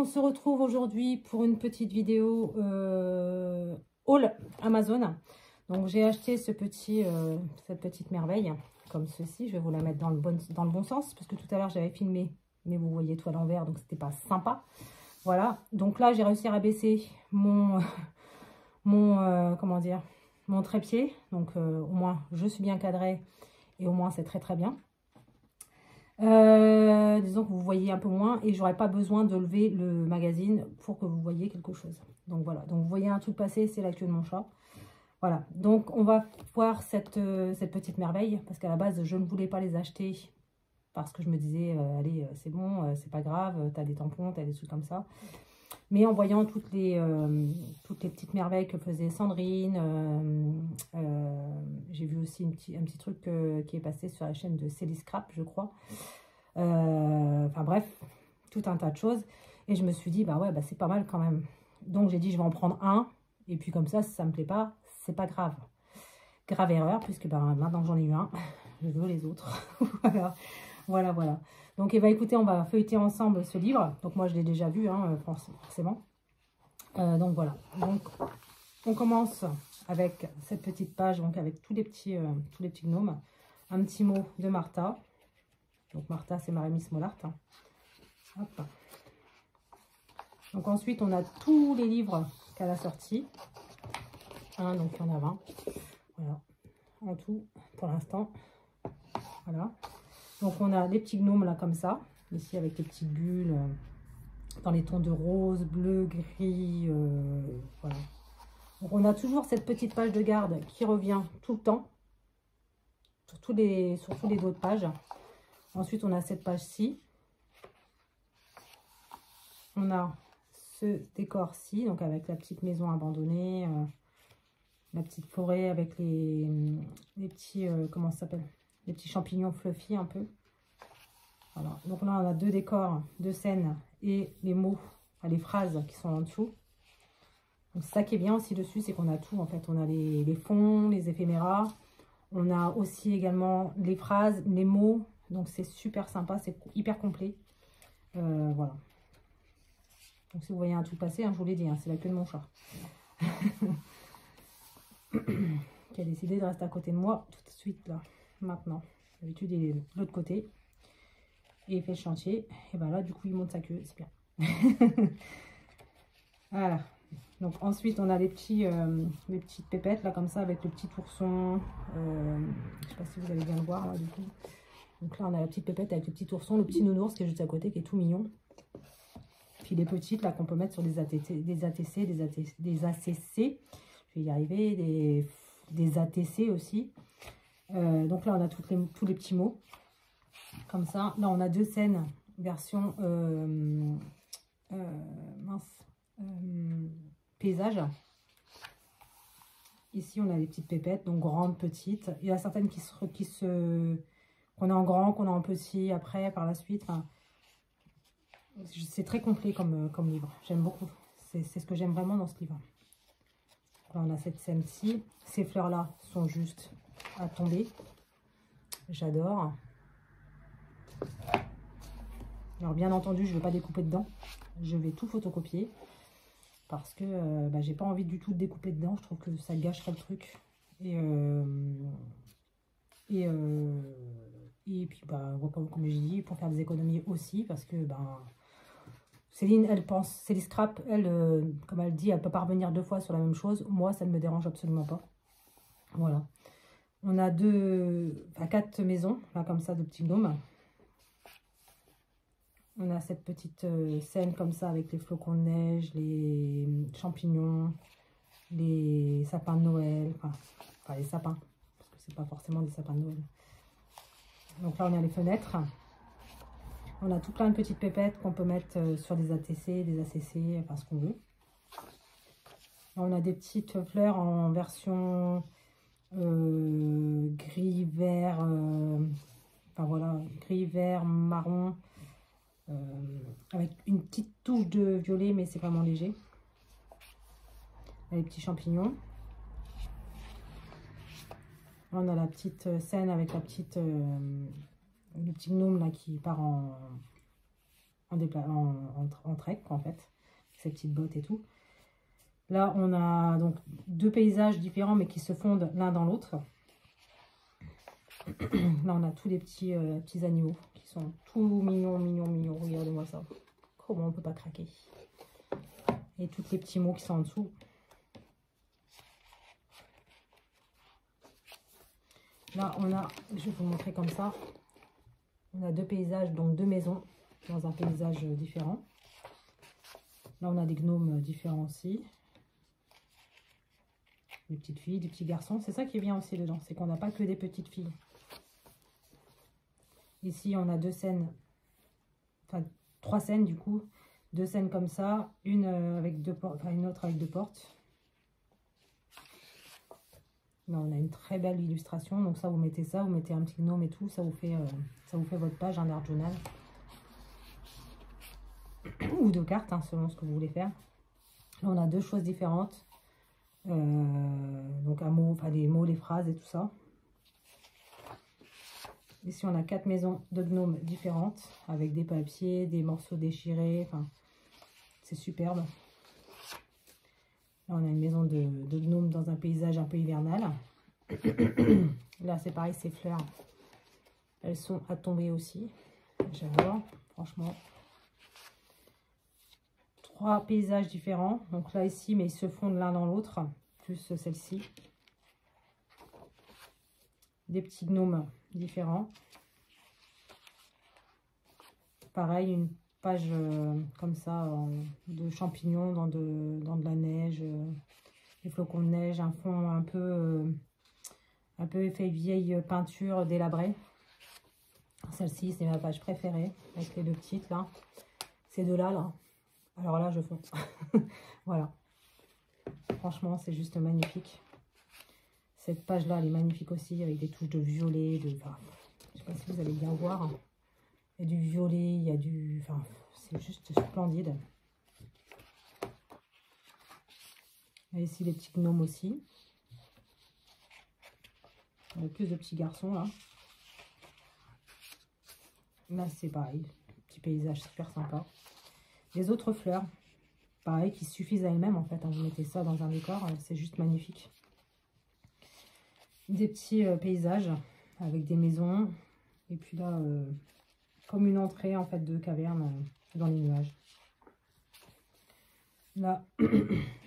on se retrouve aujourd'hui pour une petite vidéo haul Amazon. Donc j'ai acheté cette petite merveille, comme ceci. Je vais vous la mettre dans le bon sens, parce que tout à l'heure j'avais filmé, mais vous voyez tout à l'envers, donc c'était pas sympa. Voilà, donc là j'ai réussi à rabaisser mon mon trépied. Donc au moins je suis bien cadrée et au moins c'est très très bien. Disons que vous voyez un peu moins et j'aurais pas besoin de lever le magazine pour que vous voyez quelque chose. Donc voilà, donc vous voyez un truc passer, c'est la queue de mon chat. Voilà, donc on va voir cette petite merveille, parce qu'à la base je ne voulais pas les acheter parce que je me disais allez c'est bon, c'est pas grave, t'as des tampons, t'as des trucs comme ça. Mais en voyant toutes les petites merveilles que faisait Sandrine, j'ai vu aussi un petit truc qui est passé sur la chaîne de Célie Scrap, je crois. Enfin bref, tout un tas de choses. Et je me suis dit, bah ouais, bah c'est pas mal quand même. Donc j'ai dit, je vais en prendre un. Et puis comme ça, si ça me plaît pas, c'est pas grave. Grave erreur, puisque bah, maintenant que j'en ai eu un, je veux les autres. Voilà. Donc, eh ben, écoutez, on va feuilleter ensemble ce livre. Donc, moi, je l'ai déjà vu, hein, forcément. Donc, voilà. Donc, on commence avec cette petite page, donc avec tous les petits gnomes. Un petit mot de Martha. Donc, Martha, c'est Marie-Miss Mollart. Hop. Donc, ensuite, on a tous les livres qu'elle a sortis. Donc, il y en a 20. Voilà. En tout, pour l'instant. Voilà. Donc, on a des petits gnomes là comme ça, ici avec les petites bulles dans les tons de rose, bleu, gris. Voilà. Donc, on a toujours cette petite page de garde qui revient tout le temps, sur tous les dos de page. Ensuite, on a cette page-ci. On a ce décor-ci, donc avec la petite maison abandonnée, la petite forêt avec les petits, comment ça s'appelle ? Les petits champignons fluffy un peu. Voilà. Donc là, on a deux décors, deux scènes et les mots, les phrases qui sont en dessous. Donc ça qui est bien aussi dessus, c'est qu'on a tout en fait. On a les fonds, les éphéméras. On a aussi également les phrases, les mots. Donc c'est super sympa, c'est hyper complet. Voilà. Donc si vous voyez un truc passer, hein, je vous l'ai dit, hein, c'est la queue de mon chat. Qui a décidé de rester à côté de moi tout de suite là. Maintenant, d'habitude il est de l'autre côté et il fait le chantier, et ben là du coup il monte sa queue, c'est bien. Voilà, donc ensuite on a les petites pépettes là comme ça avec le petit ourson, je sais pas si vous allez bien le voir là du coup. Donc là on a la petite pépette avec le petit ourson, le petit nounours qui est juste à côté qui est tout mignon, puis les petites là qu'on peut mettre sur des ACC, je vais y arriver, des ATC aussi. Donc là on a tous les petits mots comme ça. Là on a deux scènes version paysage. Ici on a les petites pépettes, donc grandes, petites. Il y a certaines qu'on a en grand, qu'on a en petit après par la suite. Enfin, c'est très complet comme livre, j'aime beaucoup, c'est ce que j'aime vraiment dans ce livre. Là on a cette scène-ci, ces fleurs là sont juste à tomber, j'adore. Alors bien entendu je ne vais pas découper dedans, je vais tout photocopier parce que bah, j'ai pas envie du tout de découper dedans, je trouve que ça gâcherait le truc. Et puis bah, comme je dis, pour faire des économies aussi, parce que bah, Céline, Célie Scrap, elle, comme elle dit, elle peut pas revenir deux fois sur la même chose. Moi, ça ne me dérange absolument pas. Voilà. On a quatre maisons, là, comme ça, de petits gnomes. On a cette petite scène comme ça, avec les flocons de neige, les champignons, les sapins de Noël. Enfin, les sapins, parce que c'est pas forcément des sapins de Noël. Donc là, on a les fenêtres. On a tout plein de petites pépettes qu'on peut mettre sur des ATC, des ACC, enfin ce qu'on veut. Là, on a des petites fleurs en version gris, vert, enfin voilà, gris, vert, marron, avec une petite touche de violet, mais c'est vraiment léger. Là, les petits champignons. Là, on a la petite scène avec le petit gnome là qui part en trek, en fait. Ces petites bottes et tout. Là, on a donc deux paysages différents, mais qui se fondent l'un dans l'autre. Là, on a tous les petits animaux qui sont tout mignons, mignons, mignons. Regardez-moi ça. Comment on peut pas craquer. Et tous les petits mots qui sont en dessous. Là, on a, je vais vous montrer comme ça. On a deux paysages, donc deux maisons dans un paysage différent. Là, on a des gnomes différents aussi. Des petites filles, des petits garçons. C'est ça qui est bien aussi dedans, c'est qu'on n'a pas que des petites filles. Ici, on a deux scènes, enfin 3 scènes du coup. 2 scènes comme ça, une avec 2 portes, enfin une autre avec 2 portes. Là, on a une très belle illustration. Donc ça, vous mettez un petit gnome et tout, ça vous fait votre page, un art journal. Ou 2 cartes, hein, selon ce que vous voulez faire. Là, on a 2 choses différentes. Donc un mot, enfin les mots, les phrases et tout ça. Ici, on a 4 maisons de gnomes différentes, avec des papiers, des morceaux déchirés. Enfin, c'est superbe. Là, on a une maison de gnomes dans un paysage un peu hivernal. Là, c'est pareil, ces fleurs, elles sont à tomber aussi. J'adore, franchement. 3 paysages différents. Donc là, ici, mais ils se fondent l'un dans l'autre, plus celle-ci. Des petits gnomes différents. Pareil, une page comme ça de champignons dans de la neige, des flocons de neige, un fond un peu effet vieille peinture délabrée. Celle-ci, c'est ma page préférée avec les 2 petites là. Ces 2 là. Alors là, je fonce. Voilà. Franchement, c'est juste magnifique. Cette page-là, elle est magnifique aussi, avec des touches de violet. Enfin, je ne sais pas si vous allez bien voir. Il y a du violet, il y a du... Enfin, c'est juste splendide. Et ici, les petits gnomes aussi. On a plus de petits garçons, là. Là, c'est pareil. Petit paysage super sympa. Les autres fleurs, pareil, qui suffisent à elles-mêmes, en fait. Hein. Vous mettez ça dans un décor, c'est juste magnifique. Des petits paysages avec des maisons. Et puis là, comme une entrée, en fait, de caverne dans les nuages. Là,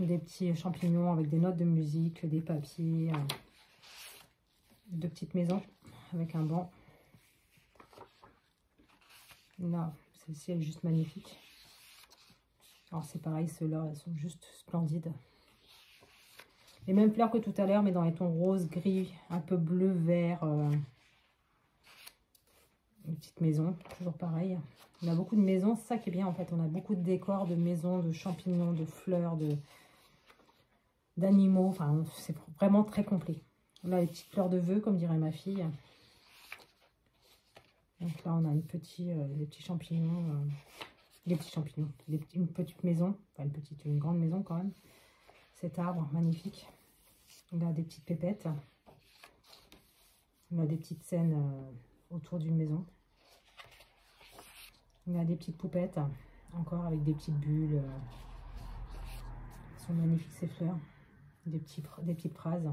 des petits champignons avec des notes de musique, des papiers. 2 petites maisons avec un banc. Là, celle-ci, elle est juste magnifique. Alors, c'est pareil, ceux-là, elles sont juste splendides. Les mêmes fleurs que tout à l'heure, mais dans les tons rose, gris, un peu bleu, vert. Une petite maison, toujours pareil. On a beaucoup de maisons, c'est ça qui est bien en fait. On a beaucoup de décors, de maisons, de champignons, de fleurs, d'animaux. Enfin, c'est vraiment très complet. Là, les petites fleurs de vœux, comme dirait ma fille. Donc là, on a des petits champignons. Une petite maison. Enfin, une grande maison quand même. Cet arbre, magnifique. Là, des petites pépettes. On a des petites scènes autour d'une maison. On a des petites poupettes, encore avec des petites bulles. Elles sont magnifiques ces fleurs. Des petites phrases.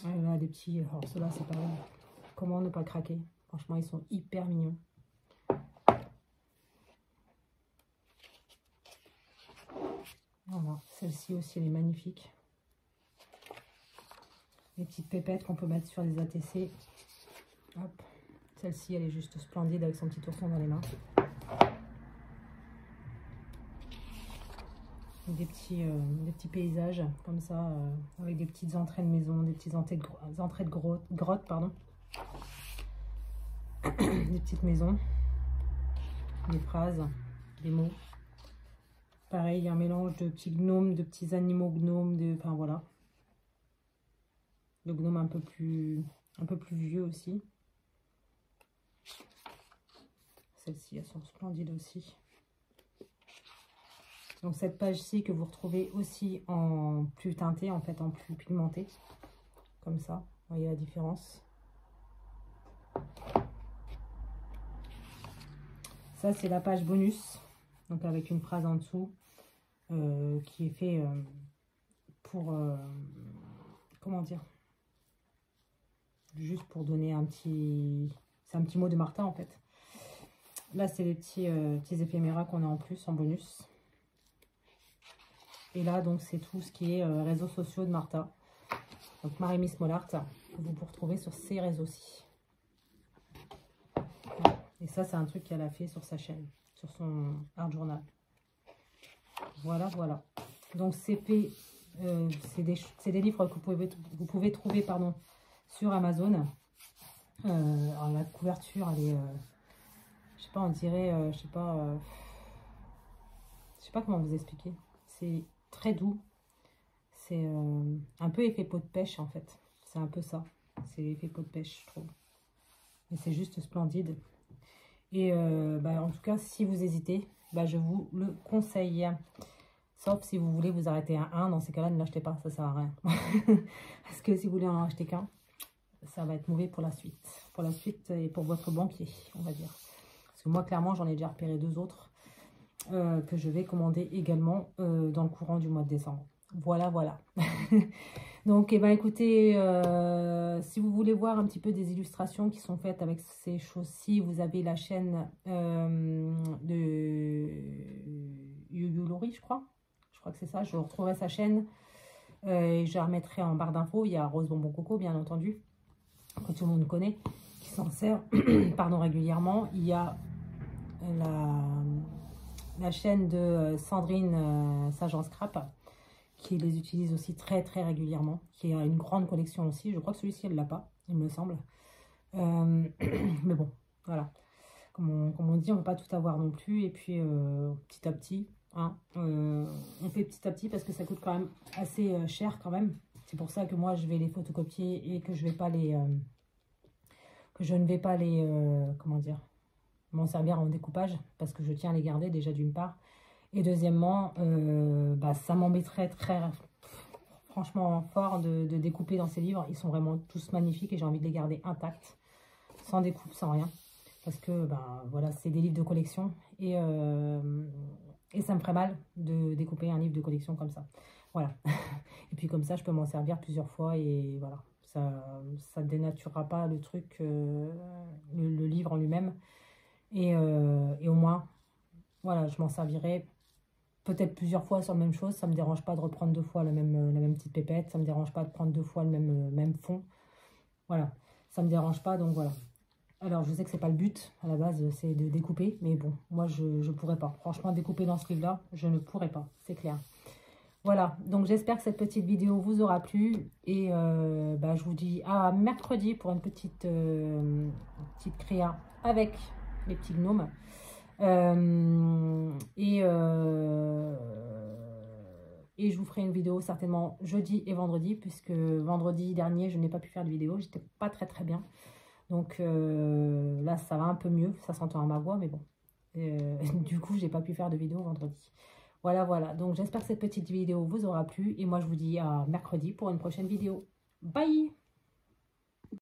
Et là, des petits... Alors ceux-là, c'est pareil. Comment ne pas craquer? Franchement, ils sont hyper mignons. Voilà, celle-ci aussi, elle est magnifique. Les petites pépettes qu'on peut mettre sur les ATC. Hop. Celle-ci, elle est juste splendide avec son petit ourson dans les mains. Des petits paysages comme ça, avec des petites entrées de maison, des petites entrées de grotte, pardon. Des petites maisons, des phrases, des mots. Pareil, il y a un mélange de petits gnomes, de petits animaux gnomes, enfin voilà. Le gnome un peu plus vieux aussi. Celles-ci, elles sont splendides aussi. Donc cette page-ci que vous retrouvez aussi en plus teinté, en fait en plus pigmenté. Comme ça, vous voyez la différence. Ça, c'est la page bonus. Donc, avec une phrase en dessous qui est fait pour... comment dire? Juste pour donner un petit... C'est un petit mot de Martha, en fait. Là, c'est les petits éphéméras qu'on a en plus, en bonus. Et là, donc, c'est tout ce qui est réseaux sociaux de Martha. Donc, Marie-Miss Mollart, que vous pouvez retrouver sur ses réseaux-ci. Et ça, c'est un truc qu'elle a fait sur sa chaîne, sur son art journal. Voilà, voilà. Donc, c'est fait, c'est des livres que vous pouvez trouver, pardon, sur Amazon. Alors, la couverture, elle est, je sais pas, on dirait, je sais pas comment vous expliquer. C'est très doux. C'est un peu effet peau de pêche, en fait. C'est un peu ça. C'est l'effet peau de pêche, je trouve. Et c'est juste splendide. Et en tout cas, si vous hésitez, je vous le conseille. Sauf si vous voulez vous arrêter à un. Dans ces cas-là, ne l'achetez pas, ça sert à rien. Parce que si vous voulez en acheter qu'un, ça va être mauvais pour la suite. Pour la suite et pour votre banquier, on va dire. Parce que moi, clairement, j'en ai déjà repéré 2 autres que je vais commander également dans le courant du mois de décembre. Voilà, voilà. Donc, écoutez, si vous voulez voir un petit peu des illustrations qui sont faites avec ces choses-ci, vous avez la chaîne de Yuyulori, je crois. Je crois que c'est ça. Je retrouverai sa chaîne et je la remettrai en barre d'infos. Il y a Rose Bonbon Coco, bien entendu, que tout le monde connaît, qui s'en sert pardon, régulièrement. Il y a la chaîne de Sandrine Sajan Scrap, qui les utilise aussi très très régulièrement, qui a une grande collection aussi. Je crois que celui-ci, elle l'a pas, il me semble. Mais bon, voilà. Comme on dit, on ne peut pas tout avoir non plus. Et puis, petit à petit, hein, on fait petit à petit parce que ça coûte quand même assez cher quand même. C'est pour ça que moi, je vais les photocopier et que je vais pas les... ne vais pas les... comment dire, m'en servir en découpage parce que je tiens à les garder déjà d'une part. Et deuxièmement, ça m'embêterait franchement fort de découper dans ces livres. Ils sont vraiment tous magnifiques et j'ai envie de les garder intacts, sans découpe, sans rien. Parce que, voilà, c'est des livres de collection et ça me ferait mal de découper un livre de collection comme ça. Voilà. Et puis comme ça, je peux m'en servir plusieurs fois et voilà. Ça dénaturera pas le truc, le livre en lui-même. Et au moins, voilà, je m'en servirai peut-être plusieurs fois sur la même chose. Ça ne me dérange pas de reprendre 2 fois la même petite pépette. Ça ne me dérange pas de prendre 2 fois le même fond. Voilà, ça ne me dérange pas, donc voilà. Alors, je sais que c'est pas le but, à la base, c'est de découper. Mais bon, moi, je ne pourrais pas. Franchement, découper dans ce livre-là, je ne pourrais pas, c'est clair. Voilà, donc j'espère que cette petite vidéo vous aura plu. Et je vous dis à mercredi pour une petite créa avec les petits gnomes. Et je vous ferai une vidéo certainement jeudi et vendredi, puisque vendredi dernier, je n'ai pas pu faire de vidéo. J'étais pas très bien. Donc là, ça va un peu mieux. Ça s'entend à ma voix, mais bon. Du coup, j'ai pas pu faire de vidéo vendredi. Voilà, voilà. Donc, j'espère que cette petite vidéo vous aura plu. Et moi, je vous dis à mercredi pour une prochaine vidéo. Bye!